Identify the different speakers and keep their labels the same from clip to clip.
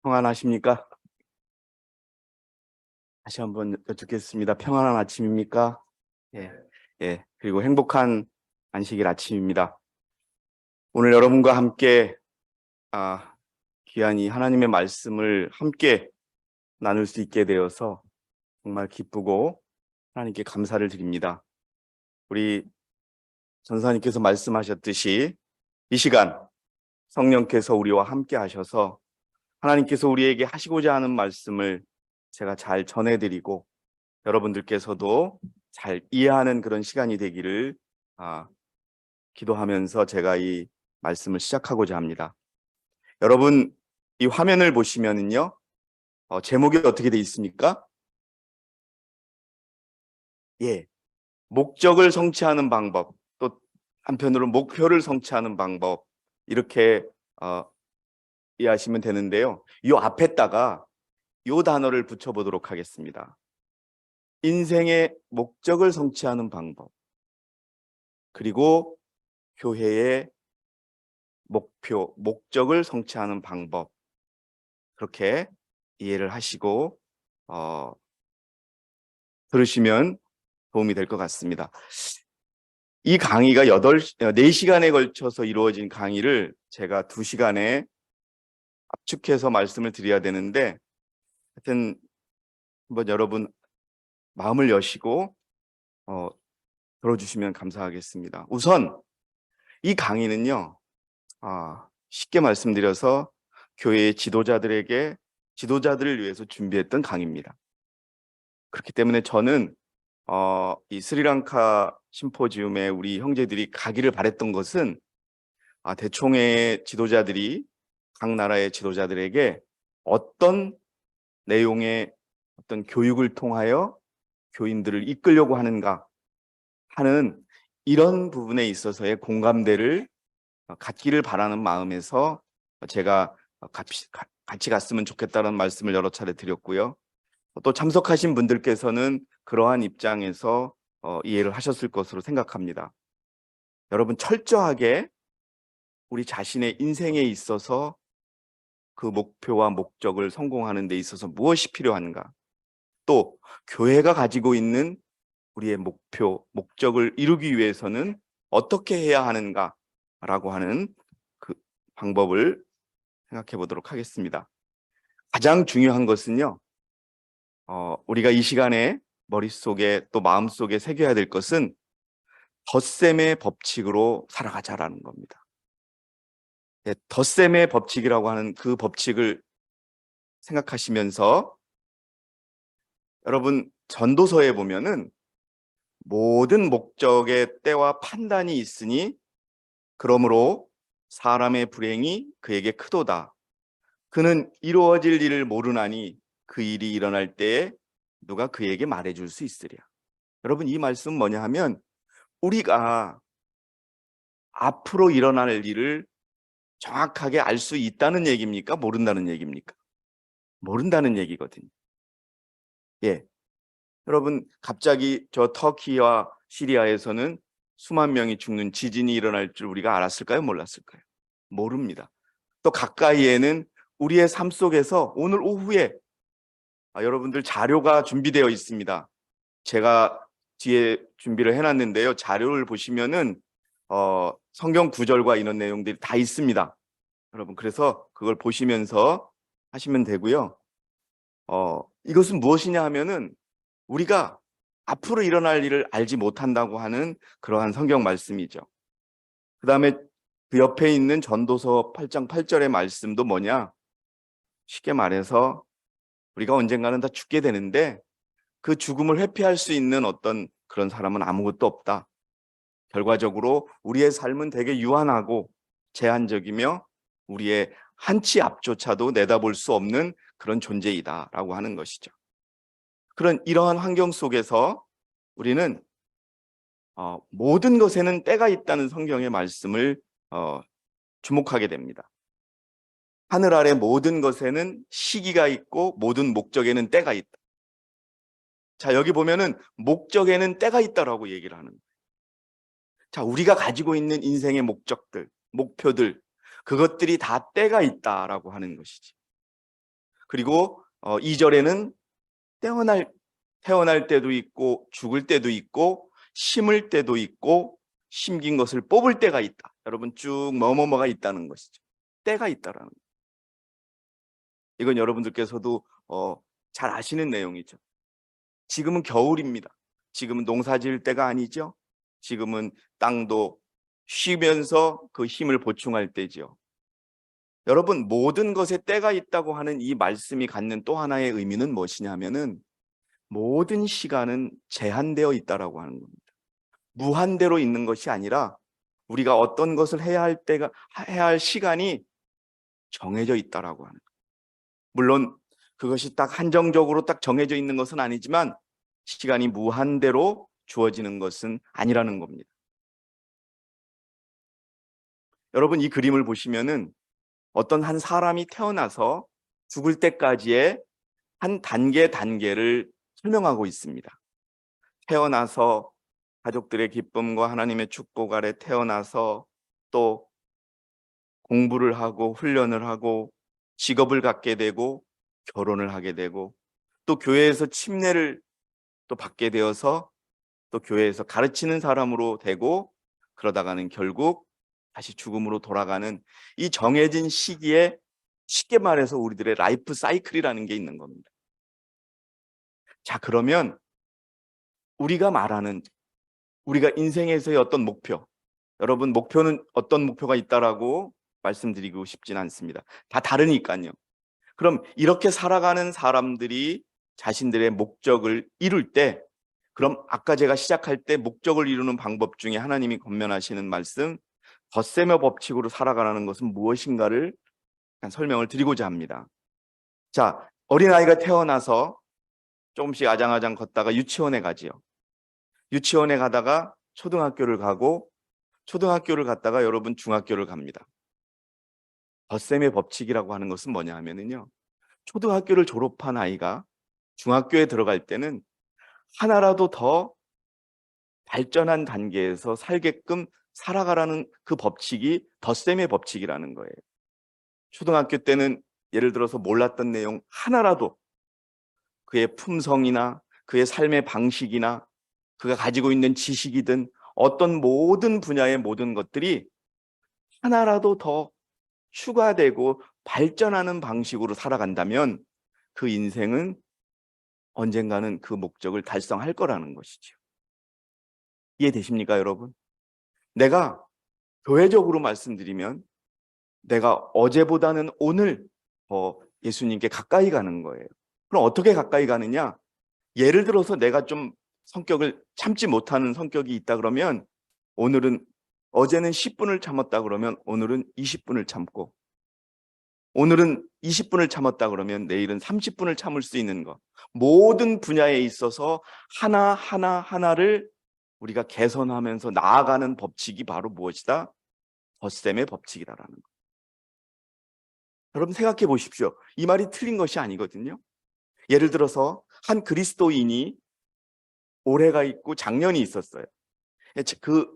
Speaker 1: 평안하십니까? 다시 한번 여쭙겠습니다. 평안한 아침입니까? 예, 예. 그리고 행복한 안식일 아침입니다. 오늘 여러분과 함께 귀한 이 하나님의 말씀을 함께 나눌 수 있게 되어서 정말 기쁘고 하나님께 감사를 드립니다. 우리 전사님께서 말씀하셨듯이 이 시간 성령께서 우리와 함께 하셔서 하나님께서 우리에게 하시고자 하는 말씀을 제가 잘 전해드리고 여러분들께서도 잘 이해하는 그런 시간이 되기를 기도하면서 제가 이 말씀을 시작하고자 합니다. 여러분, 이 화면을 보시면은요, 제목이 어떻게 돼 있습니까? 예, 목적을 성취하는 방법, 또 한편으로 목표를 성취하는 방법, 이렇게 이해하시면 되는데요. 이 앞에다가 이 단어를 붙여보도록 하겠습니다. 인생의 목적을 성취하는 방법, 그리고 교회의 목표, 목적을 성취하는 방법, 그렇게 이해를 하시고 들으시면 도움이 될 것 같습니다. 이 강의가 4시간에 걸쳐서 이루어진 강의를 제가 2시간에 압축해서 말씀을 드려야 되는데, 하여튼 한번 여러분 마음을 여시고 들어주시면 감사하겠습니다. 우선 이 강의는요, 쉽게 말씀드려서 교회의 지도자들을 위해서 준비했던 강의입니다. 그렇기 때문에 저는 이 스리랑카 심포지움에 우리 형제들이 가기를 바랬던 것은 대총회의 지도자들이 각 나라의 지도자들에게 어떤 내용의 어떤 교육을 통하여 교인들을 이끌려고 하는가 하는 이런 부분에 있어서의 공감대를 갖기를 바라는 마음에서 제가 같이 갔으면 좋겠다는 말씀을 여러 차례 드렸고요. 또 참석하신 분들께서는 그러한 입장에서 이해를 하셨을 것으로 생각합니다. 여러분, 철저하게 우리 자신의 인생에 있어서 그 목표와 목적을 성공하는 데 있어서 무엇이 필요한가, 또 교회가 가지고 있는 우리의 목표, 목적을 이루기 위해서는 어떻게 해야 하는가라고 하는 그 방법을 생각해 보도록 하겠습니다. 가장 중요한 것은요, 우리가 이 시간에 머릿속에 또 마음속에 새겨야 될 것은 덧셈의 법칙으로 살아가자라는 겁니다. 예, 덧셈의 법칙이라고 하는 그 법칙을 생각하시면서 여러분 전도서에 보면은 모든 목적의 때와 판단이 있으니 그러므로 사람의 불행이 그에게 크도다. 그는 이루어질 일을 모르나니 그 일이 일어날 때에 누가 그에게 말해줄 수 있으랴. 여러분 이 말씀 뭐냐 하면 우리가 앞으로 일어날 일을 정확하게 알 수 있다는 얘기입니까? 모른다는 얘기입니까? 모른다는 얘기거든요. 예, 여러분 갑자기 저 터키와 시리아에서는 수만 명이 죽는 지진이 일어날 줄 우리가 알았을까요? 몰랐을까요? 모릅니다. 또 가까이에는 우리의 삶 속에서 오늘 오후에 여러분들 자료가 준비되어 있습니다. 제가 뒤에 준비를 해놨는데요. 자료를 보시면은 성경 구절과 이런 내용들이 다 있습니다. 여러분 그래서 그걸 보시면서 하시면 되고요. 이것은 무엇이냐 하면은 우리가 앞으로 일어날 일을 알지 못한다고 하는 그러한 성경 말씀이죠. 그 다음에 그 옆에 있는 전도서 8장 8절의 말씀도 뭐냐? 쉽게 말해서 우리가 언젠가는 다 죽게 되는데 그 죽음을 회피할 수 있는 어떤 그런 사람은 아무것도 없다. 결과적으로 우리의 삶은 되게 유한하고 제한적이며 우리의 한치 앞조차도 내다볼 수 없는 그런 존재이다라고 하는 것이죠. 그런 이러한 환경 속에서 우리는 모든 것에는 때가 있다는 성경의 말씀을 주목하게 됩니다. 하늘 아래 모든 것에는 시기가 있고 모든 목적에는 때가 있다. 자, 여기 보면은 목적에는 때가 있다라고 얘기를 하는 거예요. 자, 우리가 가지고 있는 인생의 목적들, 목표들, 그것들이 다 때가 있다라고 하는 것이지. 그리고 2절에는 태어날 때도 있고 죽을 때도 있고 심을 때도 있고 심긴 것을 뽑을 때가 있다. 여러분 쭉 뭐뭐뭐가 있다는 것이죠. 때가 있다라는 것. 이건 여러분들께서도 잘 아시는 내용이죠. 지금은 겨울입니다. 지금은 농사 지을 때가 아니죠. 지금은 땅도 쉬면서 그 힘을 보충할 때죠. 여러분 모든 것에 때가 있다고 하는 이 말씀이 갖는 또 하나의 의미는 무엇이냐면은 모든 시간은 제한되어 있다라고 하는 겁니다. 무한대로 있는 것이 아니라 우리가 어떤 것을 해야 할 시간이 정해져 있다라고 하는 거예요. 물론 그것이 딱 한정적으로 딱 정해져 있는 것은 아니지만 시간이 무한대로 주어지는 것은 아니라는 겁니다. 여러분 이 그림을 보시면은 어떤 한 사람이 태어나서 죽을 때까지의 한 단계를 설명하고 있습니다. 태어나서 가족들의 기쁨과 하나님의 축복 아래 태어나서 또 공부를 하고 훈련을 하고 직업을 갖게 되고 결혼을 하게 되고 또 교회에서 침례를 또 받게 되어서 또 교회에서 가르치는 사람으로 되고 그러다가는 결국 다시 죽음으로 돌아가는 이 정해진 시기에 쉽게 말해서 우리들의 라이프 사이클이라는 게 있는 겁니다. 자, 그러면 우리가 인생에서의 어떤 목표, 여러분 목표는 어떤 목표가 있다라고 말씀드리고 싶진 않습니다. 다 다르니까요. 그럼 이렇게 살아가는 사람들이 자신들의 목적을 이룰 때, 그럼 아까 제가 시작할 때 목적을 이루는 방법 중에 하나님이 권면하시는 말씀, 덧셈의 법칙으로 살아가라는 것은 무엇인가를 설명을 드리고자 합니다. 자, 어린아이가 태어나서 조금씩 아장아장 걷다가 유치원에 가지요. 유치원에 가다가 초등학교를 가고 초등학교를 갔다가 여러분 중학교를 갑니다. 덧셈의 법칙이라고 하는 것은 뭐냐 하면은요. 초등학교를 졸업한 아이가 중학교에 들어갈 때는 하나라도 더 발전한 단계에서 살게끔 살아가라는 그 법칙이 덧셈의 법칙이라는 거예요. 초등학교 때는 예를 들어서 몰랐던 내용 하나라도 그의 품성이나 그의 삶의 방식이나 그가 가지고 있는 지식이든 어떤 모든 분야의 모든 것들이 하나라도 더 추가되고 발전하는 방식으로 살아간다면 그 인생은 언젠가는 그 목적을 달성할 거라는 것이죠. 이해되십니까, 여러분? 내가 교회적으로 말씀드리면 내가 어제보다는 오늘 더 예수님께 가까이 가는 거예요. 그럼 어떻게 가까이 가느냐? 예를 들어서 내가 좀 성격을 참지 못하는 성격이 있다 그러면 어제는 10분을 참았다 그러면 오늘은 20분을 참고, 오늘은 20분을 참았다 그러면 내일은 30분을 참을 수 있는 것. 모든 분야에 있어서 하나를 우리가 개선하면서 나아가는 법칙이 바로 무엇이다? 덧셈의 법칙이다라는 것. 여러분 생각해 보십시오. 이 말이 틀린 것이 아니거든요. 예를 들어서 한 그리스도인이 올해가 있고 작년이 있었어요. 그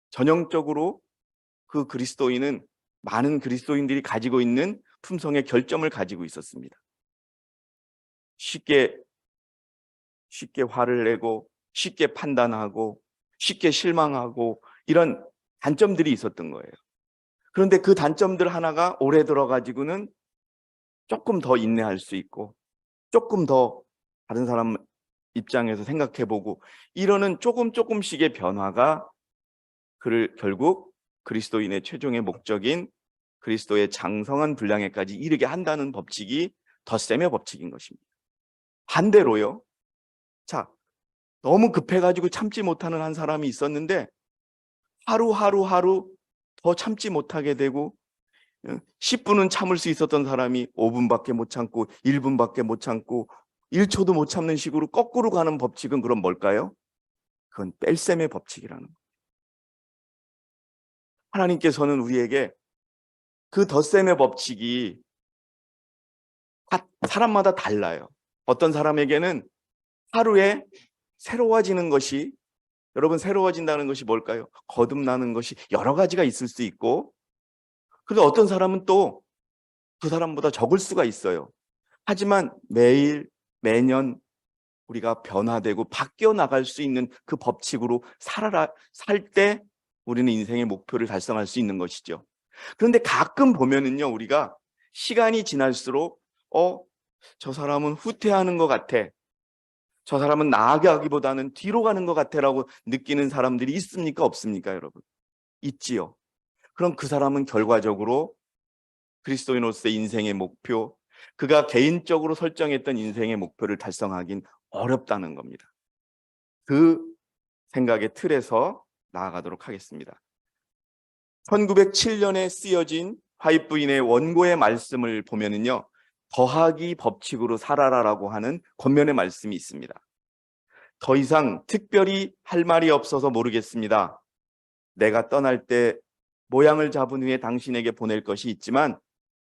Speaker 1: 전형적으로 그 그리스도인은 많은 그리스도인들이 가지고 있는 품성의 결점을 가지고 있었습니다. 쉽게 화를 내고 쉽게 판단하고 쉽게 실망하고 이런 단점들이 있었던 거예요. 그런데 그 단점들 하나가 올해 들어가지고는 조금 더 인내할 수 있고 조금 더 다른 사람 입장에서 생각해보고 이러는 조금씩의 변화가 그를 결국 그리스도인의 최종의 목적인 그리스도의 장성한 분량에까지 이르게 한다는 법칙이 덧셈의 법칙인 것입니다. 반대로요. 자, 너무 급해가지고 참지 못하는 한 사람이 있었는데 하루 더 참지 못하게 되고 10분은 참을 수 있었던 사람이 5분밖에 못 참고 1분밖에 못 참고 1초도 못 참는 식으로 거꾸로 가는 법칙은 그럼 뭘까요? 그건 뺄셈의 법칙이라는 거예요. 하나님께서는 우리에게 그 덧셈의 법칙이 사람마다 달라요. 어떤 사람에게는 하루에 새로워지는 것이, 여러분 새로워진다는 것이 뭘까요? 거듭나는 것이 여러 가지가 있을 수 있고, 그런데 어떤 사람은 또 그 사람보다 적을 수가 있어요. 하지만 매일 매년 우리가 변화되고 바뀌어 나갈 수 있는 그 법칙으로 살 때 우리는 인생의 목표를 달성할 수 있는 것이죠. 그런데 가끔 보면은요, 우리가 시간이 지날수록 저 사람은 후퇴하는 것 같아, 저 사람은 나아가기보다는 뒤로 가는 것 같아라고 느끼는 사람들이 있습니까? 없습니까, 여러분? 있지요. 그럼 그 사람은 결과적으로 그리스도인으로서의 인생의 목표, 그가 개인적으로 설정했던 인생의 목표를 달성하긴 어렵다는 겁니다. 그 생각의 틀에서 나아가도록 하겠습니다. 1907년에 쓰여진 화이트 부인의 원고의 말씀을 보면은요, 더하기 법칙으로 살아라라고 하는 권면의 말씀이 있습니다. 더 이상 특별히 할 말이 없어서 모르겠습니다. 내가 떠날 때 모양을 잡은 후에 당신에게 보낼 것이 있지만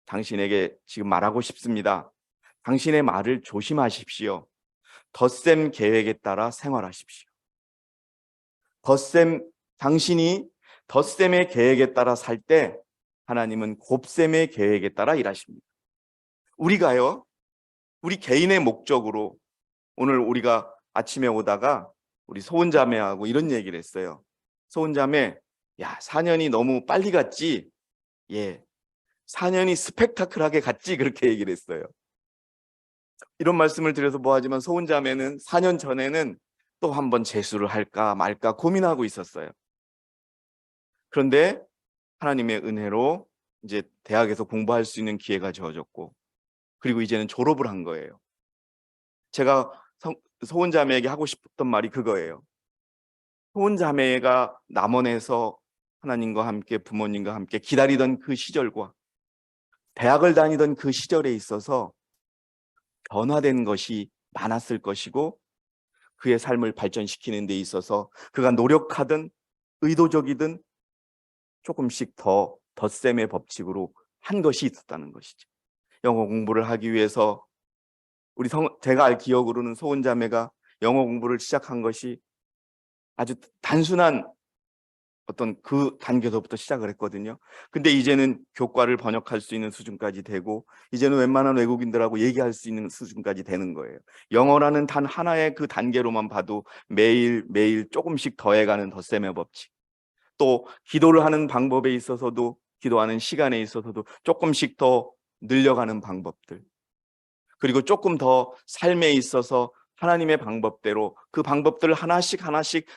Speaker 1: 당신에게 지금 말하고 싶습니다. 당신의 말을 조심하십시오. 덧셈 계획에 따라 생활하십시오. 당신이 덧셈의 계획에 따라 살 때 하나님은 곱셈의 계획에 따라 일하십니다. 우리가요, 우리 개인의 목적으로, 오늘 우리가 아침에 오다가 우리 소은자매하고 이런 얘기를 했어요. 소은자매, 야, 4년이 너무 빨리 갔지? 예, 4년이 스펙타클하게 갔지? 그렇게 얘기를 했어요. 이런 말씀을 드려서 뭐하지만 소은자매는 4년 전에는 또 한번 재수를 할까 말까 고민하고 있었어요. 그런데 하나님의 은혜로 이제 대학에서 공부할 수 있는 기회가 주어졌고, 그리고 이제는 졸업을 한 거예요. 제가 소은자매에게 하고 싶었던 말이 그거예요. 소은자매가 남원에서 하나님과 함께 부모님과 함께 기다리던 그 시절과 대학을 다니던 그 시절에 있어서 변화된 것이 많았을 것이고, 그의 삶을 발전시키는 데 있어서 그가 노력하든 의도적이든 조금씩 더 덧셈의 법칙으로 한 것이 있었다는 것이죠. 영어 공부를 하기 위해서 제가 알 기억으로는 소은자매가 영어 공부를 시작한 것이 아주 단순한 어떤 그 단계서부터 시작을 했거든요. 근데 이제는 교과를 번역할 수 있는 수준까지 되고, 이제는 웬만한 외국인들하고 얘기할 수 있는 수준까지 되는 거예요. 영어라는 단 하나의 그 단계로만 봐도 매일 조금씩 더해가는 덧셈의 법칙, 또 기도를 하는 방법에 있어서도, 기도하는 시간에 있어서도 조금씩 더 늘려가는 방법들, 그리고 조금 더 삶에 있어서 하나님의 방법대로 그 방법들을 하나씩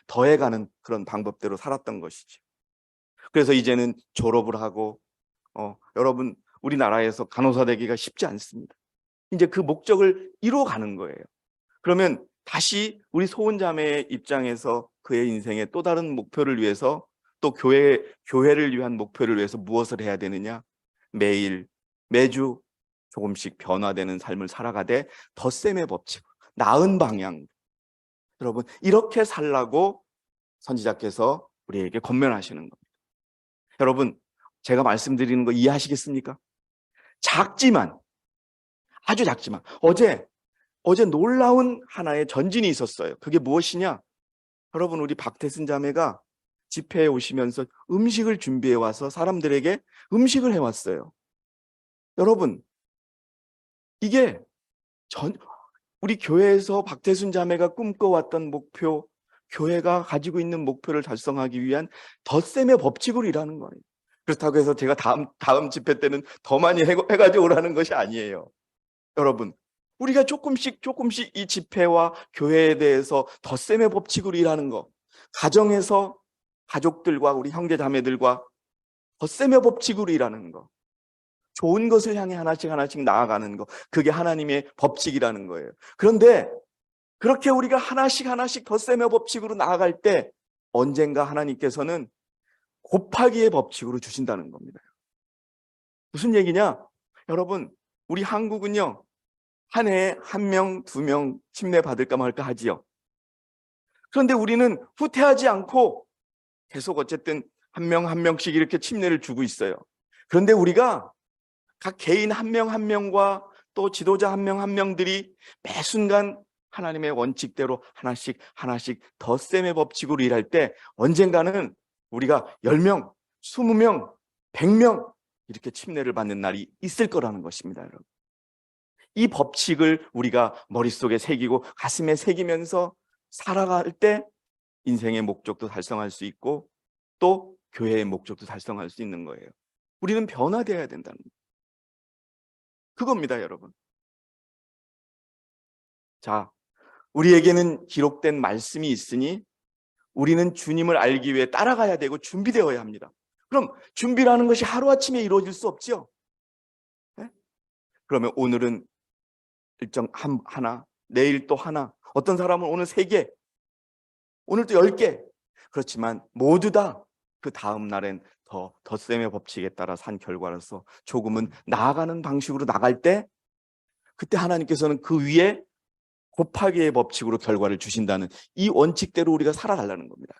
Speaker 1: 더해가는 그런 방법대로 살았던 것이죠. 그래서 이제는 졸업을 하고, 여러분, 우리나라에서 간호사 되기가 쉽지 않습니다. 이제 그 목적을 이루어가는 거예요. 그러면 다시 우리 소은자매의 입장에서 그의 인생의 또 다른 목표를 위해서, 또 교회를 위한 목표를 위해서 무엇을 해야 되느냐? 매주 조금씩 변화되는 삶을 살아가되 덧셈의 법칙, 나은 방향. 여러분, 이렇게 살라고 선지자께서 우리에게 권면하시는 겁니다. 여러분, 제가 말씀드리는 거 이해하시겠습니까? 작지만, 아주 작지만, 어제 놀라운 하나의 전진이 있었어요. 그게 무엇이냐? 여러분, 우리 박태순 자매가 집회에 오시면서 음식을 준비해 와서 사람들에게 음식을 해왔어요. 여러분, 이게 우리 교회에서 박태순 자매가 꿈꿔왔던 목표, 교회가 가지고 있는 목표를 달성하기 위한 덧셈의 법칙으로 일하는 거예요. 그렇다고 해서 제가 다음 집회 때는 더 많이 해가지고 오라는 것이 아니에요. 여러분, 우리가 조금씩 이 집회와 교회에 대해서 덧셈의 법칙으로 일하는 거, 가정에서 가족들과 우리 형제 자매들과 덧셈의 법칙으로 일하는 거, 좋은 것을 향해 하나씩 나아가는 거, 그게 하나님의 법칙이라는 거예요. 그런데 그렇게 우리가 하나씩 덧셈의 법칙으로 나아갈 때 언젠가 하나님께서는 곱하기의 법칙으로 주신다는 겁니다. 무슨 얘기냐? 여러분, 우리 한국은요, 한 해에 1명, 2명 침례 받을까 말까 하지요. 그런데 우리는 후퇴하지 않고 계속 어쨌든 한 명씩 이렇게 침례를 주고 있어요. 그런데 우리가 각 개인 한 명과 또 지도자 한 명들이 매 순간 하나님의 원칙대로 하나씩 덧셈의 법칙으로 일할 때 언젠가는 우리가 10명, 20명, 100명 이렇게 침례를 받는 날이 있을 거라는 것입니다, 여러분. 이 법칙을 우리가 머릿속에 새기고 가슴에 새기면서 살아갈 때 인생의 목적도 달성할 수 있고 또 교회의 목적도 달성할 수 있는 거예요. 우리는 변화되어야 된다는 그겁니다, 여러분. 자, 우리에게는 기록된 말씀이 있으니 우리는 주님을 알기 위해 따라가야 되고 준비되어야 합니다. 그럼 준비라는 것이 하루아침에 이루어질 수 없죠. 네? 그러면 오늘은 일정 하나, 내일 또 하나, 어떤 사람은 오늘 3개, 오늘 또 10개. 그렇지만 모두 다 그 다음 날엔 덧셈의 법칙에 따라 산 결과로서 조금은 나아가는 방식으로 나갈 때 그때 하나님께서는 그 위에 곱하기의 법칙으로 결과를 주신다는 이 원칙대로 우리가 살아가려는 겁니다.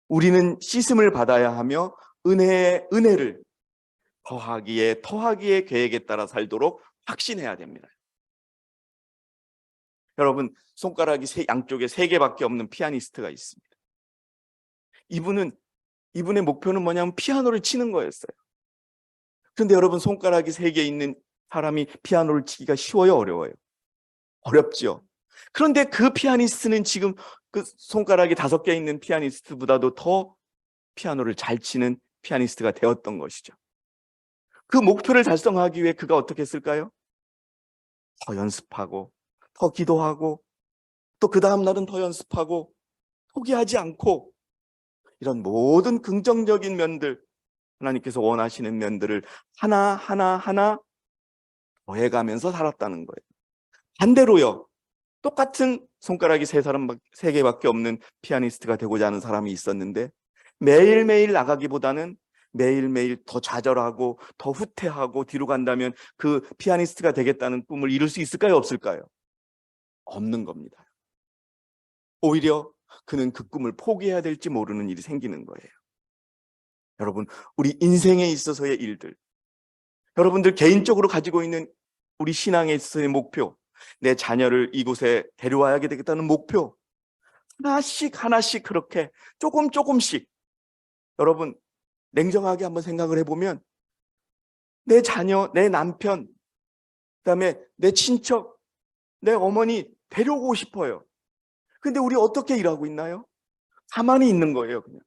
Speaker 1: 우리는 씻음을 받아야 하며 은혜를 더하기의 계획에 따라 살도록 확신해야 됩니다. 여러분, 손가락이 양쪽에 3개밖에 없는 피아니스트가 있습니다. 이분의 목표는 뭐냐면 피아노를 치는 거였어요. 그런데 여러분, 손가락이 3개 있는 사람이 피아노를 치기가 쉬워요, 어려워요? 어렵죠. 그런데 그 피아니스트는 지금 그 손가락이 5개 있는 피아니스트보다도 더 피아노를 잘 치는 피아니스트가 되었던 것이죠. 그 목표를 달성하기 위해 그가 어떻게 했을까요? 더 연습하고 더 기도하고 또 그 다음 날은 더 연습하고 포기하지 않고 이런 모든 긍정적인 면들, 하나님께서 원하시는 면들을 하나 더해가면서 살았다는 거예요. 반대로요, 똑같은 손가락이 3개밖에 없는 피아니스트가 되고자 하는 사람이 있었는데 매일매일 나가기보다는 매일매일 더 좌절하고 더 후퇴하고 뒤로 간다면 그 피아니스트가 되겠다는 꿈을 이룰 수 있을까요, 없을까요? 없는 겁니다. 오히려 그는 그 꿈을 포기해야 될지 모르는 일이 생기는 거예요. 여러분, 우리 인생에 있어서의 일들, 여러분들 개인적으로 가지고 있는 우리 신앙에 있어서의 목표, 내 자녀를 이곳에 데려와야 되겠다는 목표, 하나씩 그렇게 조금씩 여러분 냉정하게 한번 생각을 해보면 내 자녀, 내 남편, 그다음에 내 친척, 내 어머니 데려오고 싶어요. 근데 우리 어떻게 일하고 있나요? 가만히 있는 거예요, 그냥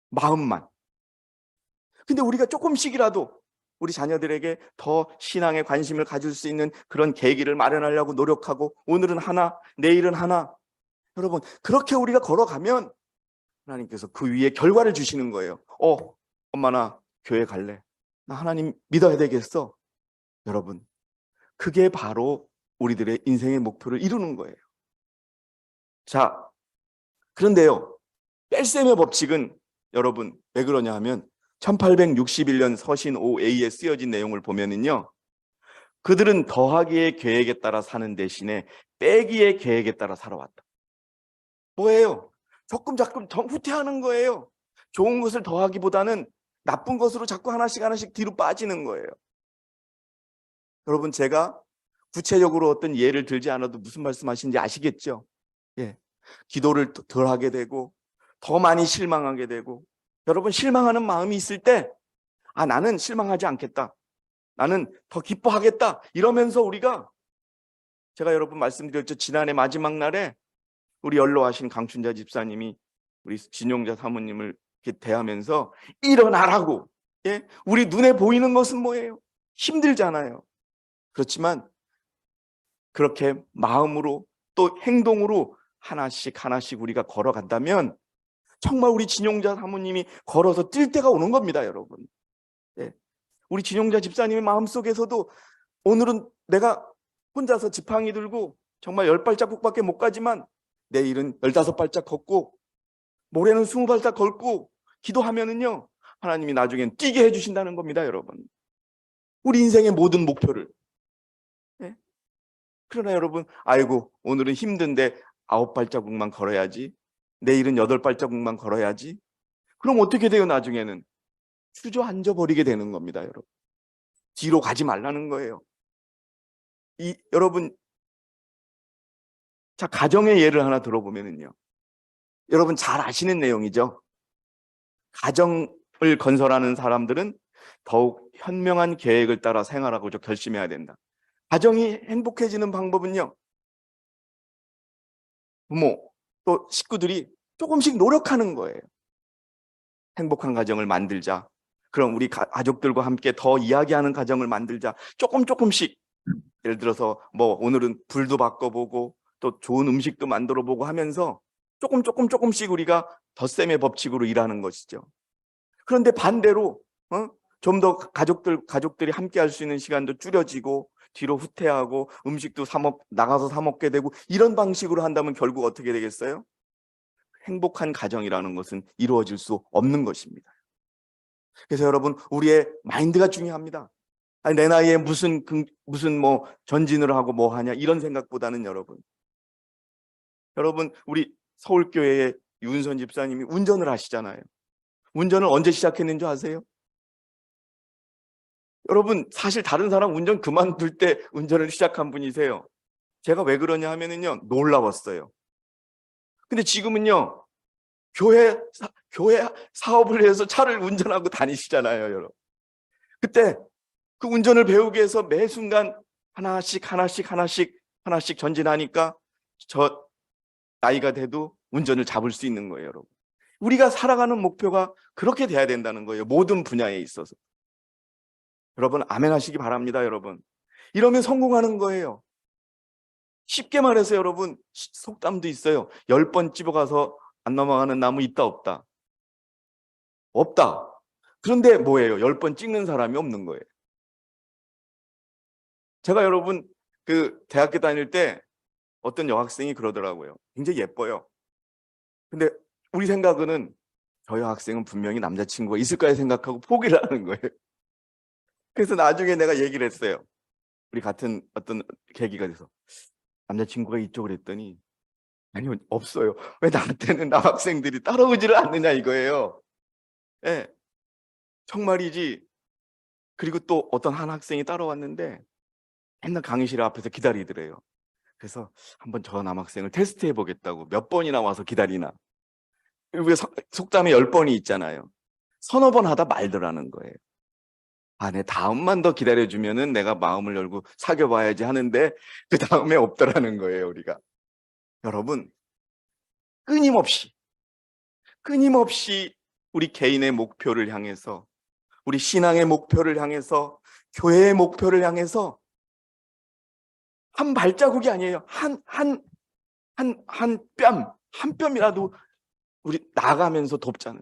Speaker 1: 마음만. 근데 우리가 조금씩이라도 우리 자녀들에게 더 신앙에 관심을 가질 수 있는 그런 계기를 마련하려고 노력하고 오늘은 하나, 내일은 하나. 여러분, 그렇게 우리가 걸어가면 하나님께서 그 위에 결과를 주시는 거예요. 엄마 나 교회 갈래. 나 하나님 믿어야 되겠어. 여러분, 그게 바로 우리들의 인생의 목표를 이루는 거예요. 자, 그런데요, 뺄셈의 법칙은 여러분 왜 그러냐 하면 1861년 서신 5A에 쓰여진 내용을 보면은요, 그들은 더하기의 계획에 따라 사는 대신에 빼기의 계획에 따라 살아왔다. 뭐예요? 조금 후퇴하는 거예요. 좋은 것을 더하기보다는 나쁜 것으로 자꾸 하나씩 뒤로 빠지는 거예요. 여러분, 제가 구체적으로 어떤 예를 들지 않아도 무슨 말씀하시는지 아시겠죠? 예, 기도를 덜 하게 되고 더 많이 실망하게 되고, 여러분 실망하는 마음이 있을 때 나는 실망하지 않겠다, 나는 더 기뻐하겠다 이러면서 우리가, 제가 여러분 말씀드렸죠, 지난해 마지막 날에 우리 연로하신 강춘자 집사님이 우리 진용자 사모님을 이렇게 대하면서 일어나라고, 예? 우리 눈에 보이는 것은 뭐예요? 힘들잖아요. 그렇지만 그렇게 마음으로 또 행동으로 하나씩 우리가 걸어간다면 정말 우리 진용자 사모님이 걸어서 뛸 때가 오는 겁니다, 여러분. 예. 우리 진용자 집사님의 마음속에서도 오늘은 내가 혼자서 지팡이 들고 정말 10발자국밖에 못 가지만 내일은 15발짝 걷고 모레는 20발짝 걷고 기도하면은요, 하나님이 나중엔 뛰게 해주신다는 겁니다, 여러분. 우리 인생의 모든 목표를. 예? 그러나 여러분, 아이고 오늘은 힘든데 9발자국만 걸어야지, 내일은 8발자국만 걸어야지. 그럼 어떻게 돼요? 나중에는 주저앉아 버리게 되는 겁니다, 여러분. 뒤로 가지 말라는 거예요. 여러분, 자, 가정의 예를 하나 들어보면은요, 여러분 잘 아시는 내용이죠. 가정을 건설하는 사람들은 더욱 현명한 계획을 따라 생활하고 결심해야 된다. 가정이 행복해지는 방법은요, 부모 또 식구들이 조금씩 노력하는 거예요. 행복한 가정을 만들자. 그럼 우리 가족들과 함께 더 이야기하는 가정을 만들자. 조금씩, 예를 들어서 뭐 오늘은 불도 바꿔보고 또 좋은 음식도 만들어보고 하면서 조금씩 우리가 덧셈의 법칙으로 일하는 것이죠. 그런데 반대로 좀 더 가족들이 함께 할 수 있는 시간도 줄여지고 뒤로 후퇴하고 음식도 나가서 사 먹게 되고 이런 방식으로 한다면 결국 어떻게 되겠어요? 행복한 가정이라는 것은 이루어질 수 없는 것입니다. 그래서 여러분, 우리의 마인드가 중요합니다. 아니, 내 나이에 무슨 뭐 전진을 하고 뭐 하냐 이런 생각보다는 여러분 우리 서울교회의 윤선 집사님이 운전을 하시잖아요. 운전을 언제 시작했는지 아세요? 여러분, 사실 다른 사람 운전 그만둘 때 운전을 시작한 분이세요. 제가 왜 그러냐 하면은요, 놀라웠어요. 근데 지금은요, 교회 사업을 해서 차를 운전하고 다니시잖아요, 여러분. 그때 그 운전을 배우기 위해서 매 순간 하나씩 전진하니까 저 나이가 돼도 운전을 잡을 수 있는 거예요, 여러분. 우리가 살아가는 목표가 그렇게 돼야 된다는 거예요. 모든 분야에 있어서. 여러분, 아멘 하시기 바랍니다, 여러분. 이러면 성공하는 거예요. 쉽게 말해서 여러분, 속담도 있어요. 10번 집어가서 안 넘어가는 나무 있다 없다? 없다. 그런데 뭐예요? 10번 찍는 사람이 없는 거예요. 제가 여러분 그 대학교 다닐 때 어떤 여학생이 그러더라고요. 굉장히 예뻐요. 근데 우리 생각은 저 여학생은 분명히 남자친구가 있을 거야 생각하고 포기를 하는 거예요. 그래서 나중에 내가 얘기를 했어요. 우리 같은 어떤 계기가 돼서 남자친구가 이쪽을 했더니 아니요, 없어요. 왜 나한테는 남학생들이 따라오지를 않느냐 이거예요. 예, 정말이지. 그리고 또 어떤 한 학생이 따라왔는데 맨날 강의실 앞에서 기다리더래요. 그래서 한번 저 남학생을 테스트해 보겠다고 몇 번이나 와서 기다리나. 우리 속담에 10번이 있잖아요. 서너 번 하다 말더라는 거예요. 아, 내 다음만 더 기다려주면은 내가 마음을 열고 사귀어봐야지 하는데 그 다음에 없더라는 거예요, 우리가. 여러분, 끊임없이 우리 개인의 목표를 향해서, 우리 신앙의 목표를 향해서, 교회의 목표를 향해서 한 발자국이 아니에요. 한 뼘이라도 우리 나가면서 돕자는.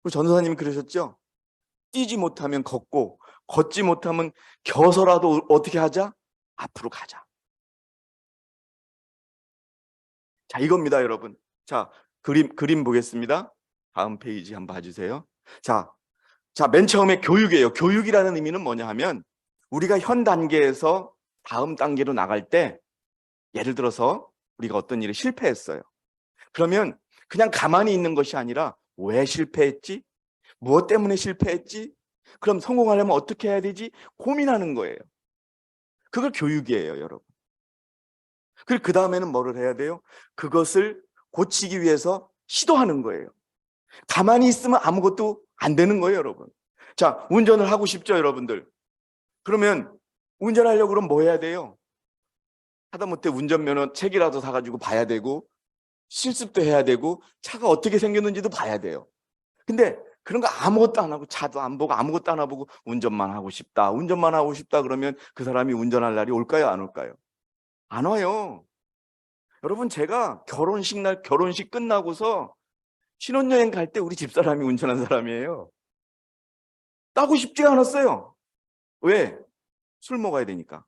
Speaker 1: 우리 전도사님이 그러셨죠? 뛰지 못하면 걷고, 걷지 못하면 겨서라도 어떻게 하자? 앞으로 가자. 자, 이겁니다, 여러분. 자, 그림 보겠습니다. 다음 페이지 한번 봐주세요. 자, 맨 처음에 교육이에요. 교육이라는 의미는 뭐냐 하면 우리가 현 단계에서 다음 단계로 나갈 때, 예를 들어서 우리가 어떤 일에 실패했어요. 그러면 그냥 가만히 있는 것이 아니라 왜 실패했지? 무엇 때문에 실패했지? 그럼 성공하려면 어떻게 해야 되지? 고민하는 거예요. 그걸 교육이에요, 여러분. 그리고 그 다음에는 뭐를 해야 돼요? 그것을 고치기 위해서 시도하는 거예요. 가만히 있으면 아무것도 안 되는 거예요, 여러분. 자, 운전을 하고 싶죠, 여러분들? 그러면 운전하려고 그러면 뭐 해야 돼요? 하다못해 운전면허 책이라도 사가지고 봐야 되고 실습도 해야 되고 차가 어떻게 생겼는지도 봐야 돼요. 근데 그런 거 아무것도 안 하고 차도 안 보고 아무것도 안 하고 운전만 하고 싶다 그러면 그 사람이 운전할 날이 올까요, 안 올까요? 안 와요. 여러분, 제가 결혼식 끝나고서 신혼여행 갈 때 우리 집사람이 운전한 사람이에요. 따고 싶지가 않았어요. 왜? 술 먹어야 되니까.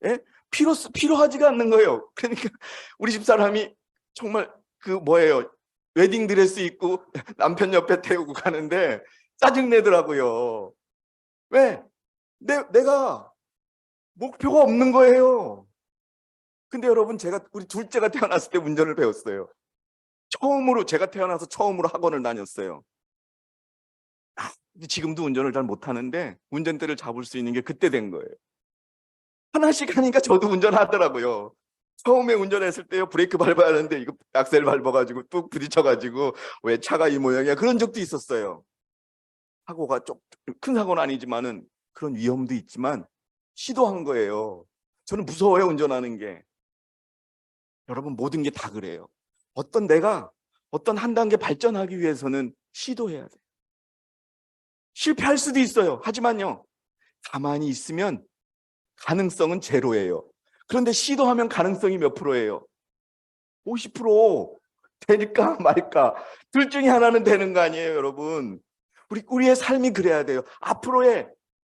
Speaker 1: 예? 필요하지가 않는 거예요. 그러니까 우리 집사람이 정말 웨딩 드레스 입고 남편 옆에 태우고 가는데 짜증내더라고요. 왜? 내가 목표가 없는 거예요. 근데 여러분, 우리 둘째가 태어났을 때 운전을 배웠어요. 제가 태어나서 처음으로 학원을 다녔어요. 근데 지금도 운전을 잘 못하는데 운전대를 잡을 수 있는 게 그때 된 거예요. 하나씩 하니까 저도 운전하더라고요. 처음에 운전했을 때요, 브레이크 밟아야 하는데 이거 악셀 밟아가지고 뚝 부딪혀가지고 왜 차가 이 모양이야, 그런 적도 있었어요. 사고가 좀 큰 사고는 아니지만은 그런 위험도 있지만 시도한 거예요. 저는 무서워요, 운전하는 게. 여러분, 모든 게 다 그래요. 내가 어떤 한 단계 발전하기 위해서는 시도해야 돼요. 실패할 수도 있어요. 하지만요, 가만히 있으면 가능성은 제로예요. 그런데 시도하면 가능성이 몇 프로예요? 50%. 될까 말까. 둘 중에 하나는 되는 거 아니에요, 여러분. 우리의 삶이 그래야 돼요. 앞으로의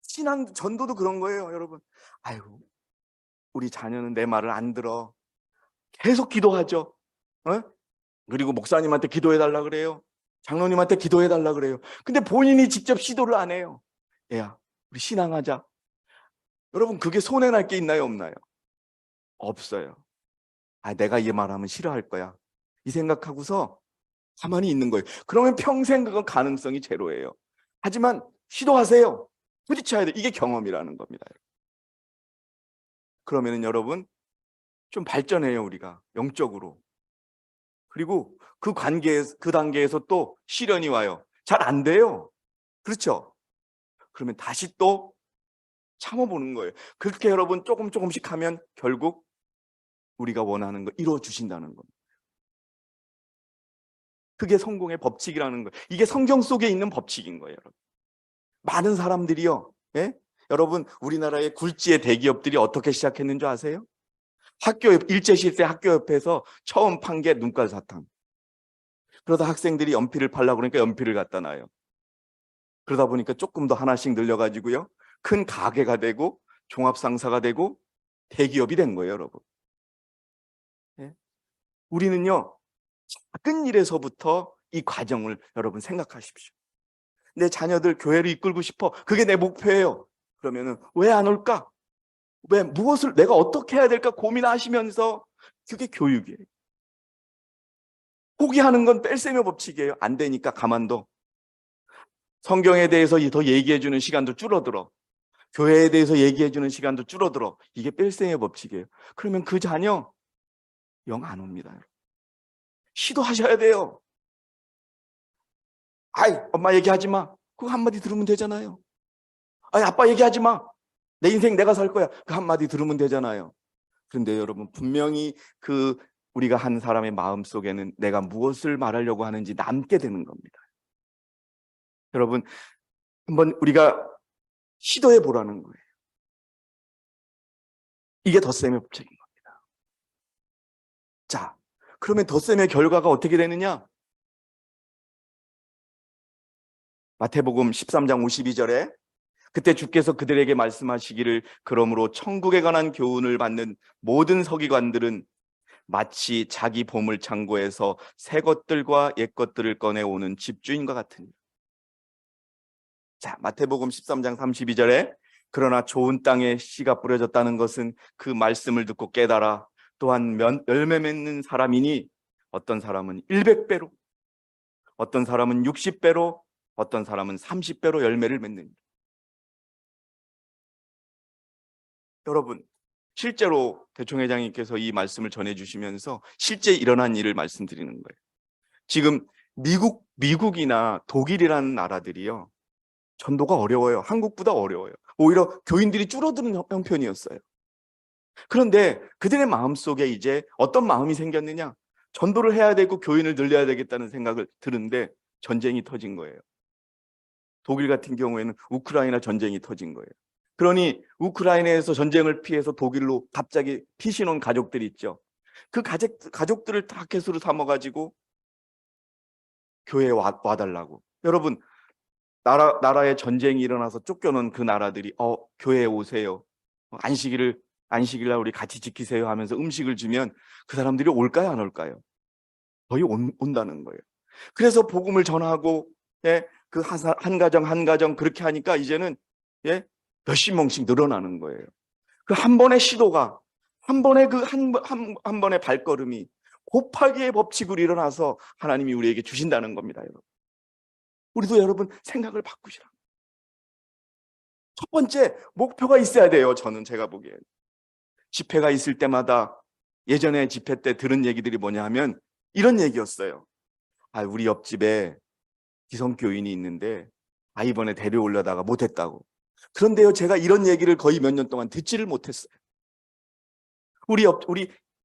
Speaker 1: 신앙 전도도 그런 거예요, 여러분. 아이고, 우리 자녀는 내 말을 안 들어. 계속 기도하죠. 어? 그리고 목사님한테 기도해 달라 그래요. 장로님한테 기도해 달라 그래요. 근데 본인이 직접 시도를 안 해요. 얘야, 우리 신앙하자. 여러분, 그게 손해 날 게 있나요, 없나요? 없어요. 내가 이 말하면 싫어할 거야. 이 생각하고서 가만히 있는 거예요. 그러면 평생 그건 가능성이 제로예요. 하지만 시도하세요. 부딪혀야 돼. 이게 경험이라는 겁니다. 그러면은 여러분 좀 발전해요, 우리가 영적으로. 그리고 그 단계에서 또 시련이 와요. 잘 안 돼요. 그렇죠? 그러면 다시 또 참아보는 거예요. 그렇게 여러분 조금씩 하면 결국 우리가 원하는 거 이루어 주신다는 겁니다. 그게 성공의 법칙이라는 거예요. 이게 성경 속에 있는 법칙인 거예요, 여러분. 많은 사람들이요. 예? 여러분, 우리나라의 굴지의 대기업들이 어떻게 시작했는 줄 아세요? 일제시대 학교 옆에서 처음 판 게 눈깔 사탕. 그러다 학생들이 연필을 팔라고 그러니까 연필을 갖다 놔요. 그러다 보니까 조금 더 하나씩 늘려가지고요. 큰 가게가 되고 종합상사가 되고 대기업이 된 거예요, 여러분. 예? 우리는요, 작은 일에서부터 이 과정을 여러분 생각하십시오. 내 자녀들 교회를 이끌고 싶어. 그게 내 목표예요. 그러면은 왜 안 올까? 무엇을 내가 어떻게 해야 될까 고민하시면서 그게 교육이에요. 포기하는 건 뺄셈의 법칙이에요. 안 되니까 가만둬. 성경에 대해서 더 얘기해 주는 시간도 줄어들어. 교회에 대해서 얘기해 주는 시간도 줄어들어. 이게 뺄셈의 법칙이에요. 그러면 그 자녀 영 안 옵니다. 시도하셔야 돼요. 엄마 얘기하지 마. 그거 한마디 들으면 되잖아요. 아빠 얘기하지 마. 내 인생 내가 살 거야. 그 한마디 들으면 되잖아요. 그런데 여러분, 분명히 우리가 한 사람의 마음 속에는 내가 무엇을 말하려고 하는지 남게 되는 겁니다. 여러분, 한번 우리가 시도해 보라는 거예요. 이게 덧셈의 법칙인 겁니다. 자, 그러면 덧셈의 결과가 어떻게 되느냐? 마태복음 13장 52절에 그때 주께서 그들에게 말씀하시기를 그러므로 천국에 관한 교훈을 받는 모든 서기관들은 마치 자기 보물 창고에서 새 것들과 옛 것들을 꺼내오는 집주인과 같으니. 자, 마태복음 13장 32절에 그러나 좋은 땅에 씨가 뿌려졌다는 것은 그 말씀을 듣고 깨달아 또한 열매 맺는 사람이니 어떤 사람은 100배로, 어떤 사람은 60배로, 어떤 사람은 30배로 열매를 맺는. 여러분, 실제로 대총회장님께서 이 말씀을 전해주시면서 실제 일어난 일을 말씀드리는 거예요. 지금 미국이나 독일이라는 나라들이요, 전도가 어려워요. 한국보다 어려워요. 오히려 교인들이 줄어드는 형편이었어요. 그런데 그들의 마음속에 이제 어떤 마음이 생겼느냐? 전도를 해야 되고 교인을 늘려야 되겠다는 생각을 드는데 전쟁이 터진 거예요. 독일 같은 경우에는 우크라이나 전쟁이 터진 거예요. 그러니 우크라이나에서 전쟁을 피해서 독일로 갑자기 피신 온 가족들이 있죠. 그 가족들을 타켓으로 삼아가지고 교회에 와달라고. 여러분, 나라에 전쟁이 일어나서 쫓겨난 그 나라들이 교회에 오세요. 안식일날 우리 같이 지키세요 하면서 음식을 주면 그 사람들이 올까요, 안 올까요? 거의 온다는 거예요. 그래서 복음을 전하고, 예, 그 한 가정 그렇게 하니까 이제는, 예, 몇십 명씩 늘어나는 거예요. 그 한 번의 시도가, 한 번의 한 번의 발걸음이 곱하기의 법칙으로 일어나서 하나님이 우리에게 주신다는 겁니다, 여러분. 우리도 여러분 생각을 바꾸시라. 첫 번째 목표가 있어야 돼요. 제가 보기엔 집회가 있을 때마다 예전에 집회 때 들은 얘기들이 뭐냐 하면 이런 얘기였어요. 우리 옆집에 기성교인이 있는데 이번에 데려오려다가 못했다고. 그런데요, 제가 이런 얘기를 거의 몇 년 동안 듣지를 못했어요.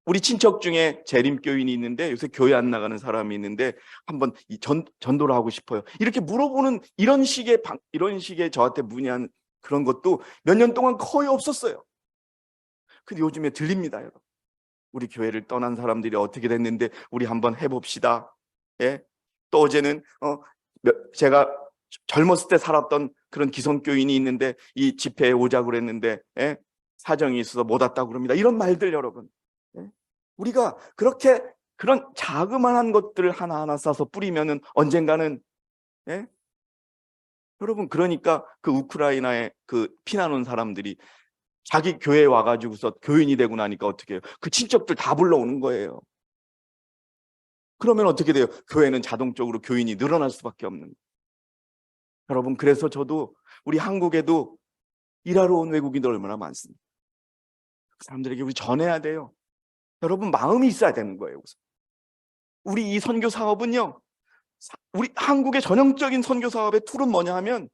Speaker 1: 우리 친척 중에 재림교인이 있는데 요새 교회 안 나가는 사람이 있는데 한번 전도를 하고 싶어요. 이렇게 물어보는 이런 식의 저한테 문의한 그런 것도 몇 년 동안 거의 없었어요. 근데 요즘에 들립니다, 여러분. 우리 교회를 떠난 사람들이 어떻게 됐는데 우리 한번 해봅시다. 예? 또 어제는 제가 젊었을 때 살았던 그런 기성교인이 있는데 이 집회에 오자고 그랬는데 사정이 있어서 못 왔다고 그럽니다. 이런 말들 여러분. 우리가 그렇게 그런 자그마한 것들을 하나하나 싸서 뿌리면은 언젠가는 여러분, 그러니까 그 우크라이나에 그 피난 온 사람들이 자기 교회에 와가지고서 교인이 되고 나니까 어떻게 해요? 그 친척들 다 불러오는 거예요. 그러면 어떻게 돼요? 교회는 자동적으로 교인이 늘어날 수밖에 없는 거예요. 여러분, 그래서 저도 우리 한국에도 일하러 온 외국인들 얼마나 많습니다. 그 사람들에게 우리 전해야 돼요. 여러분, 마음이 있어야 되는 거예요. 우선. 우리 이 선교 사업은요, 우리 한국의 전형적인 선교 사업의 툴은 뭐냐 하면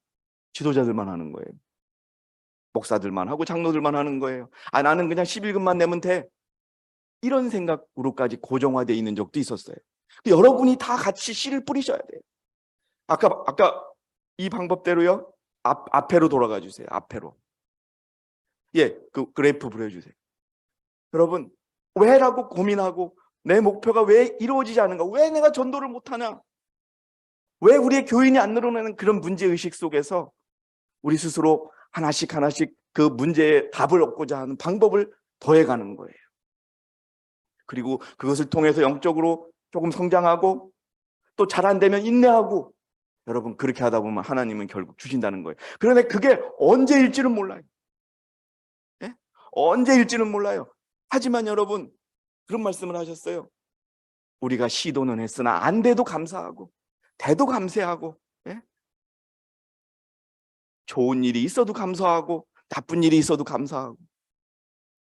Speaker 1: 지도자들만 하는 거예요. 목사들만 하고 장로들만 하는 거예요. 나는 그냥 11금만 내면 돼. 이런 생각으로까지 고정화되어 있는 적도 있었어요. 여러분이 다 같이 씨를 뿌리셔야 돼요. 아까 이 방법대로요. 앞에로 돌아가 주세요. 앞에로. 그 그래프 보여주세요. 여러분, 왜라고 고민하고 내 목표가 왜 이루어지지 않은가? 왜 내가 전도를 못하냐? 왜 우리의 교인이 안 늘어나는 그런 문제의식 속에서 우리 스스로 하나씩 그 문제의 답을 얻고자 하는 방법을 더해가는 거예요. 그리고 그것을 통해서 영적으로 조금 성장하고 또 잘 안 되면 인내하고 여러분 그렇게 하다 보면 하나님은 결국 주신다는 거예요. 그런데 그게 언제일지는 몰라요. 언제일지는 몰라요. 하지만 여러분 그런 말씀을 하셨어요. 우리가 시도는 했으나 안 돼도 감사하고 돼도 감사하고 좋은 일이 있어도 감사하고 나쁜 일이 있어도 감사하고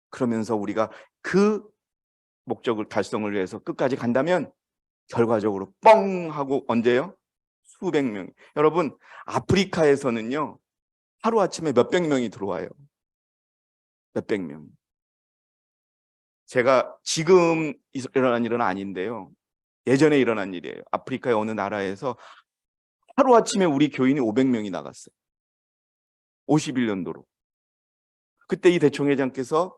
Speaker 1: 그러면서 우리가 그 목적을 달성을 위해서 끝까지 간다면 결과적으로 뻥 하고 언제요? 수백 명. 여러분 아프리카에서는요 하루아침에 몇백 명이 들어와요. 몇백 명. 제가 지금 일어난 일은 아닌데요. 예전에 일어난 일이에요. 아프리카의 어느 나라에서 하루아침에 우리 교인이 500명이 나갔어요. 51년도로. 그때 이 대총회장께서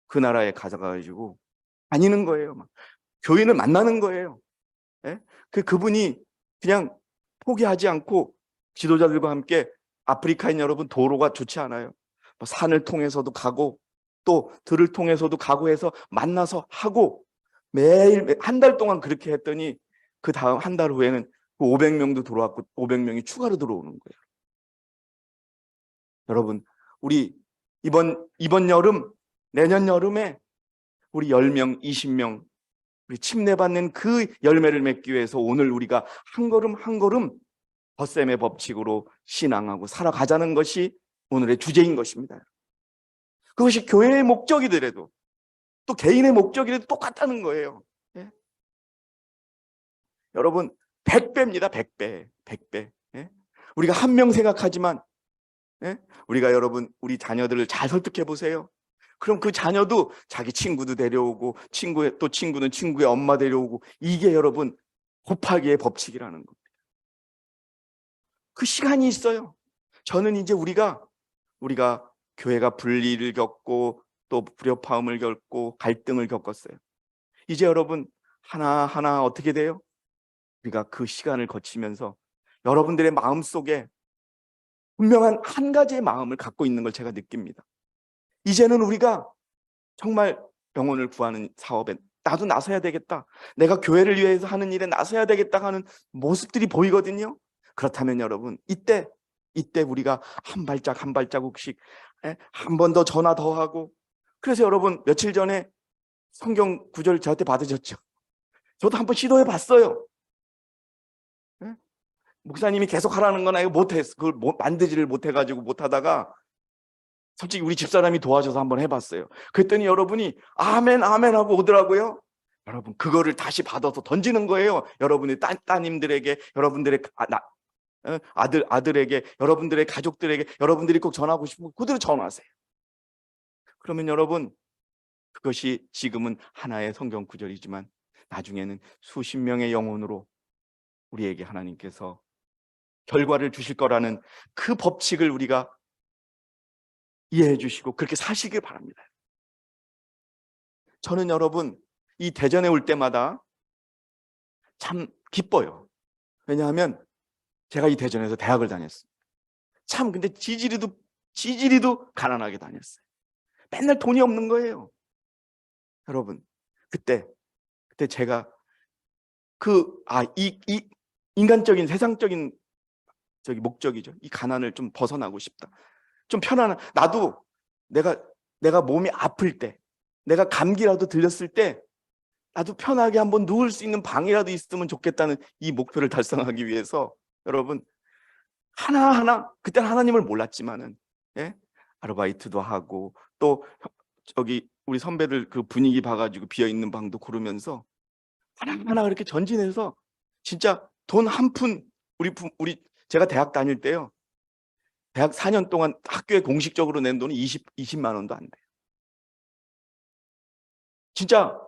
Speaker 1: 그 나라에 가져가가지고 다니는 거예요. 막. 교인을 만나는 거예요. 그분이 그냥 포기하지 않고 지도자들과 함께 아프리카인 여러분 도로가 좋지 않아요. 산을 통해서도 가고 또 들을 통해서도 가고 해서 만나서 하고 매일 한 달 동안 그렇게 했더니 그 다음 한 달 후에는 그 500명도 들어왔고 500명이 추가로 들어오는 거예요. 여러분 우리 이번 여름 내년 여름에 우리 10명 20명 우리 침례받는 그 열매를 맺기 위해서 오늘 우리가 한 걸음 한 걸음 덧셈의 법칙으로 신앙하고 살아가자는 것이 오늘의 주제인 것입니다. 그것이 교회의 목적이더라도 또 개인의 목적이라도 똑같다는 거예요. 여러분 100배입니다. 100배. 100배. 우리가 한 명 생각하지만 우리가 여러분 우리 자녀들을 잘 설득해 보세요. 그럼 그 자녀도 자기 친구도 데려오고 또 친구는 친구의 엄마 데려오고 이게 여러분 곱하기의 법칙이라는 겁니다. 그 시간이 있어요. 저는 이제 우리가 교회가 분리를 겪고 또 불협화음을 겪고 갈등을 겪었어요. 이제 여러분 하나하나 어떻게 돼요? 우리가 그 시간을 거치면서 여러분들의 마음속에 분명한 한 가지의 마음을 갖고 있는 걸 제가 느낍니다. 이제는 우리가 정말 영혼을 구하는 사업에 나도 나서야 되겠다. 내가 교회를 위해서 하는 일에 나서야 되겠다 하는 모습들이 보이거든요. 그렇다면 여러분 이때 우리가 한 발자국씩 한 번 더 전화 더 하고 그래서 여러분 며칠 전에 성경 구절 저한테 받으셨죠? 저도 한번 시도해 봤어요. 목사님이 계속 하라는 건 아니고 못했어. 그걸 만들지를 못해가지고 못하다가 솔직히 우리 집사람이 도와줘서 한번 해봤어요. 그랬더니 여러분이 아멘 아멘 하고 오더라고요. 여러분 그거를 다시 받아서 던지는 거예요. 여러분의 따님들에게 여러분들의 아들에게, 여러분들의 가족들에게 여러분들이 꼭 전하고 싶은 그대로 전하세요. 그러면 여러분, 그것이 지금은 하나의 성경 구절이지만 나중에는 수십 명의 영혼으로 우리에게 하나님께서 결과를 주실 거라는 그 법칙을 우리가 이해해 주시고 그렇게 사시길 바랍니다. 저는 여러분, 이 대전에 올 때마다 참 기뻐요. 왜냐하면 제가 이 대전에서 대학을 다녔어요. 참 근데 지지리도 가난하게 다녔어요. 맨날 돈이 없는 거예요. 여러분, 그때 제가 이 인간적인 세상적인 목적이죠. 이 가난을 좀 벗어나고 싶다. 좀 편안한, 나도 내가 몸이 아플 때, 내가 감기라도 들렸을 때 나도 편하게 한번 누울 수 있는 방이라도 있으면 좋겠다는 이 목표를 달성하기 위해서 여러분, 하나하나 그때는 하나님을 몰랐지만은, 예? 아르바이트도 하고 또 저기 우리 선배들 그 분위기 봐가지고 비어있는 방도 고르면서 하나하나 그렇게 전진해서 진짜 돈 한 푼, 제가 대학 다닐 때요, 대학 4년 동안 학교에 공식적으로 낸 돈이 20만 원도 안 돼요. 진짜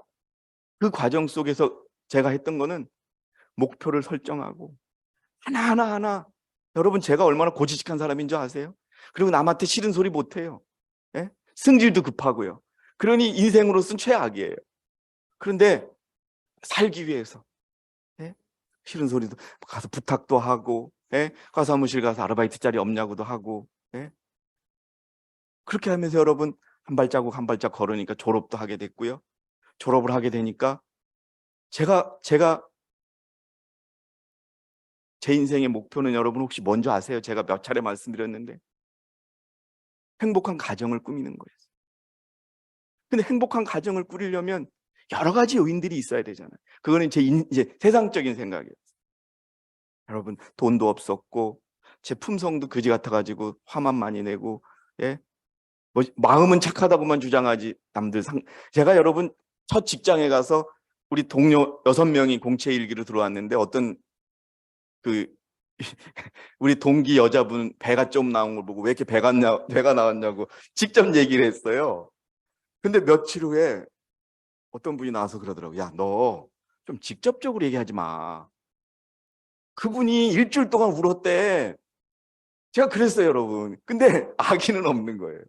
Speaker 1: 그 과정 속에서 제가 했던 거는 목표를 설정하고 하나 여러분, 제가 얼마나 고지식한 사람인 줄 아세요? 그리고 남한테 싫은 소리 못해요. 예? 승질도 급하고요. 그러니 인생으로서는 최악이에요. 그런데 살기 위해서, 예? 싫은 소리도 가서 부탁도 하고, 예? 가서 사무실 가서 아르바이트 자리 없냐고도 하고, 예? 그렇게 하면서 여러분 한 발자국 한 발자국 걸으니까 졸업도 하게 됐고요. 졸업을 하게 되니까 제가 제 인생의 목표는 여러분 혹시 뭔지 아세요? 제가 몇 차례 말씀드렸는데 행복한 가정을 꾸미는 거예요. 근데 행복한 가정을 꾸리려면 여러 가지 요인들이 있어야 되잖아요. 그거는 이제 세상적인 생각이에요. 여러분, 돈도 없었고 제 품성도 그지 같아가지고 화만 많이 내고, 예? 마음은 착하다고만 주장하지 제가 여러분 첫 직장에 가서 우리 동료 6명이 공채 일기로 들어왔는데 어떤 그 우리 동기 여자분 배가 좀 나온 걸 보고 왜 이렇게 배가 나왔냐고 직접 얘기를 했어요. 근데 며칠 후에 어떤 분이 나와서 그러더라고요. 야, 너 좀 직접적으로 얘기하지 마. 그분이 일주일 동안 울었대. 제가 그랬어요, 여러분. 근데 아기는 없는 거예요.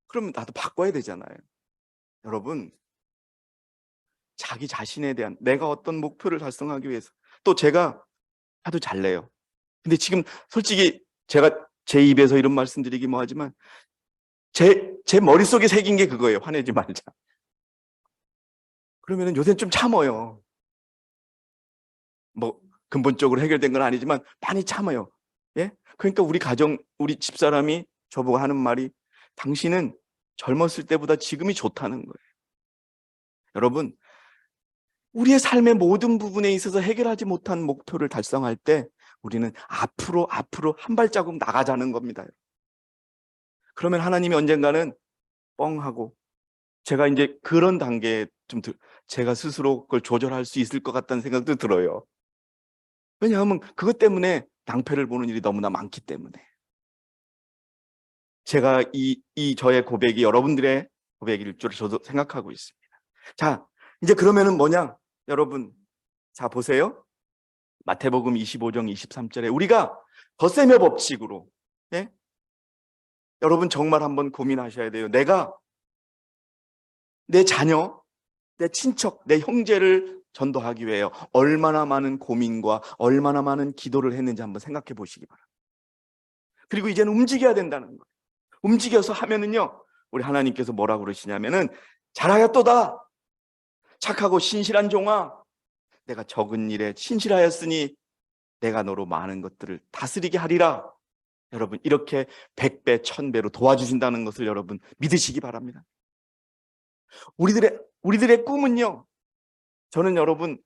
Speaker 1: 그러면 나도 바꿔야 되잖아요. 여러분, 자기 자신에 대한, 내가 어떤 목표를 달성하기 위해서, 또 제가 하도 잘내요. 근데 지금 솔직히 제가 제 입에서 이런 말씀드리기 뭐하지만 제 머릿속에 새긴 게 그거예요. 화내지 말자. 그러면은 요새는 좀 참어요. 뭐 근본적으로 해결된 건 아니지만 많이 참아요. 예? 그러니까 우리 집사람이 저보고 하는 말이, 당신은 젊었을 때보다 지금이 좋다는 거예요. 여러분, 우리의 삶의 모든 부분에 있어서 해결하지 못한 목표를 달성할 때 우리는 앞으로 한 발자국 나가자는 겁니다. 그러면 하나님이 언젠가는 뻥 하고, 제가 이제 그런 단계에 제가 스스로 그걸 조절할 수 있을 것 같다는 생각도 들어요. 왜냐하면 그것 때문에 낭패를 보는 일이 너무나 많기 때문에. 제가 저의 고백이 여러분들의 고백일 줄 저도 생각하고 있습니다. 자, 이제 그러면은 뭐냐? 여러분, 자, 보세요. 마태복음 25장 23절에 우리가 덧셈의 법칙으로, 예? 여러분 정말 한번 고민하셔야 돼요. 내가 내 자녀, 내 친척, 내 형제를 전도하기 위해 얼마나 많은 고민과 얼마나 많은 기도를 했는지 한번 생각해 보시기 바랍니다. 그리고 이제는 움직여야 된다는 거예요. 움직여서 하면은요, 우리 하나님께서 뭐라고 그러시냐면은, 잘하였도다 착하고 신실한 종아, 내가 적은 일에 신실하였으니 내가 너로 많은 것들을 다스리게 하리라. 여러분, 이렇게 100배 1000배로 도와주신다는 것을 여러분 믿으시기 바랍니다. 우리들의 꿈은요, 저는 여러분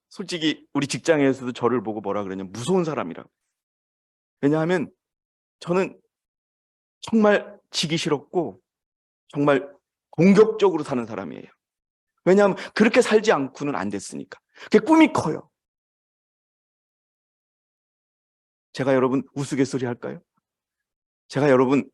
Speaker 1: 솔직히 우리 직장에서도 저를 보고 뭐라 그러냐, 무서운 사람이라고. 왜냐하면 저는 정말 지기 싫었고 정말 공격적으로 사는 사람이에요. 왜냐하면 그렇게 살지 않고는 안 됐으니까. 그게 꿈이 커요. 제가 여러분 우스갯소리 할까요? 제가 여러분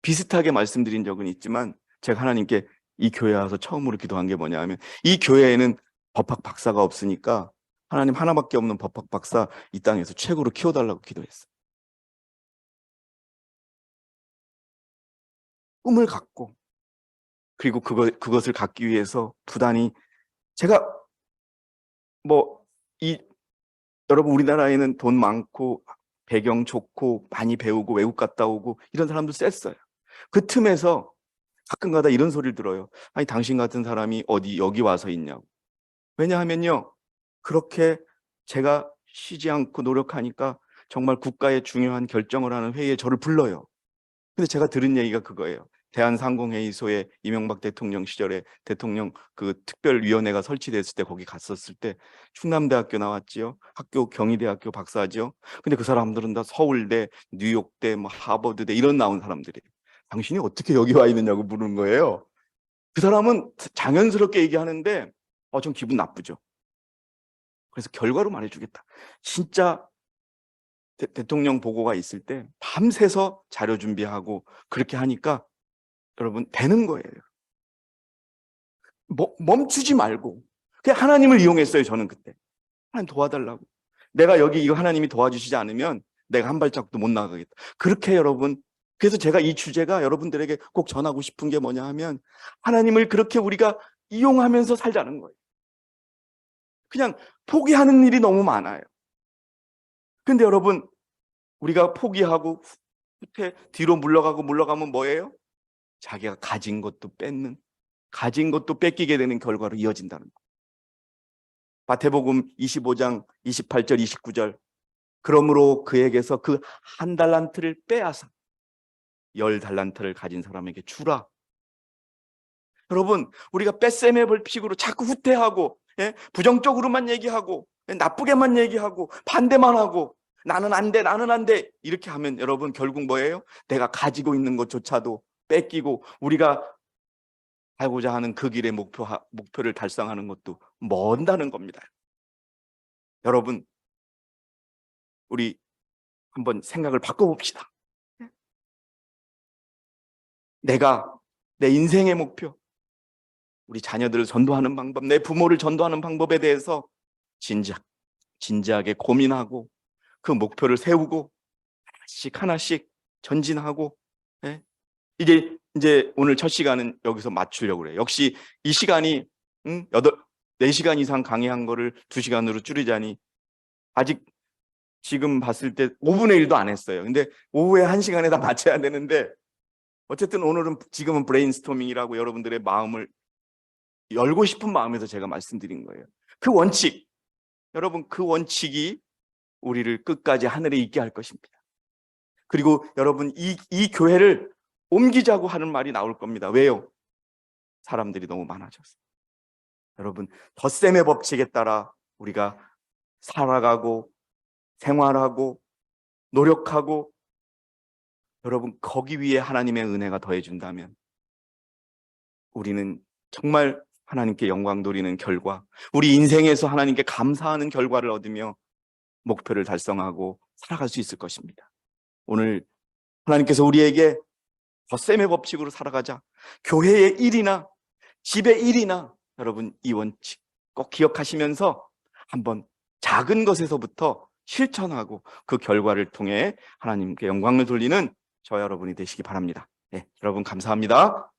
Speaker 1: 비슷하게 말씀드린 적은 있지만 제가 하나님께 이 교회에 와서 처음으로 기도한 게 뭐냐 하면 이 교회에는 법학 박사가 없으니까 하나님 하나밖에 없는 법학 박사 이 땅에서 최고로 키워달라고 기도했어요. 꿈을 갖고 그리고 그것을 갖기 위해서 부단히 제가 여러분 우리나라에는 돈 많고 배경 좋고 많이 배우고 외국 갔다 오고 이런 사람들 셌어요. 그 틈에서 가끔가다 이런 소리를 들어요. 아니 당신 같은 사람이 어디 여기 와서 있냐고. 왜냐하면요 그렇게 제가 쉬지 않고 노력하니까 정말 국가의 중요한 결정을 하는 회의에 저를 불러요. 근데 제가 들은 얘기가 그거예요. 대한상공회의소에 이명박 대통령 시절에 대통령 그 특별위원회가 설치됐을 때 거기 갔었을 때 충남대학교 나왔지요. 학교 경희대학교 박사죠. 근데 그 사람들은 다 서울대, 뉴욕대, 하버드대 이런 나온 사람들이에요. 당신이 어떻게 여기 와 있느냐고 물은 거예요. 그 사람은 장연스럽게 얘기하는데 좀 기분 나쁘죠. 그래서 결과로 말해주겠다. 진짜 대통령 보고가 있을 때 밤새서 자료 준비하고 그렇게 하니까 여러분 되는 거예요. 멈추지 말고 그냥 하나님을 이용했어요. 저는 그때 하나님 도와달라고. 내가 여기 이거 하나님이 도와주시지 않으면 내가 한 발짝도 못 나가겠다. 그렇게 여러분 그래서 제가 이 주제가 여러분들에게 꼭 전하고 싶은 게 뭐냐 하면 하나님을 그렇게 우리가 이용하면서 살자는 거예요. 그냥 포기하는 일이 너무 많아요. 근데 여러분 우리가 포기하고 후퇴 뒤로 물러가면 뭐예요? 자기가 가진 것도 뺏는 가진 것도 뺏기게 되는 결과로 이어진다는 거. 마태복음 25장 28절 29절 그러므로 그에게서 그 한 달란트를 빼앗아 10달란트를 가진 사람에게 주라. 여러분 우리가 뺏셈의 벌칙으로 자꾸 후퇴하고 부정적으로만 얘기하고 나쁘게만 얘기하고 반대만 하고 나는 안 돼 이렇게 하면 여러분 결국 뭐예요? 내가 가지고 있는 것조차도 뺏기고 우리가 가고자 하는 그 길의 목표를 달성하는 것도 먼다는 겁니다. 여러분 우리 한번 생각을 바꿔봅시다. 내가 내 인생의 목표, 우리 자녀들을 전도하는 방법, 내 부모를 전도하는 방법에 대해서 진지하게 고민하고 그 목표를 세우고 하나씩 전진하고 이제 오늘 첫 시간은 여기서 맞추려고 그래요. 역시 이 시간이 4시간 이상 강의한 거를 2시간으로 줄이자니 아직 지금 봤을 때 5분의 1도 안 했어요. 근데 오후에 1시간에 다 맞춰야 되는데 어쨌든 지금은 브레인스토밍이라고 여러분들의 마음을 열고 싶은 마음에서 제가 말씀드린 거예요. 그 원칙, 여러분 그 원칙이 우리를 끝까지 하늘에 있게 할 것입니다. 그리고 여러분 이 교회를 옮기자고 하는 말이 나올 겁니다. 왜요? 사람들이 너무 많아졌어요. 여러분 덧셈의 법칙에 따라 우리가 살아가고 생활하고 노력하고 여러분 거기 위에 하나님의 은혜가 더해준다면 우리는 정말 하나님께 영광 돌리는 결과 우리 인생에서 하나님께 감사하는 결과를 얻으며 목표를 달성하고 살아갈 수 있을 것입니다. 오늘 하나님께서 우리에게 덧셈의 법칙으로 살아가자. 교회의 일이나 집의 일이나 여러분 이 원칙 꼭 기억하시면서 한번 작은 것에서부터 실천하고 그 결과를 통해 하나님께 영광을 돌리는 저 여러분이 되시기 바랍니다. 여러분 감사합니다.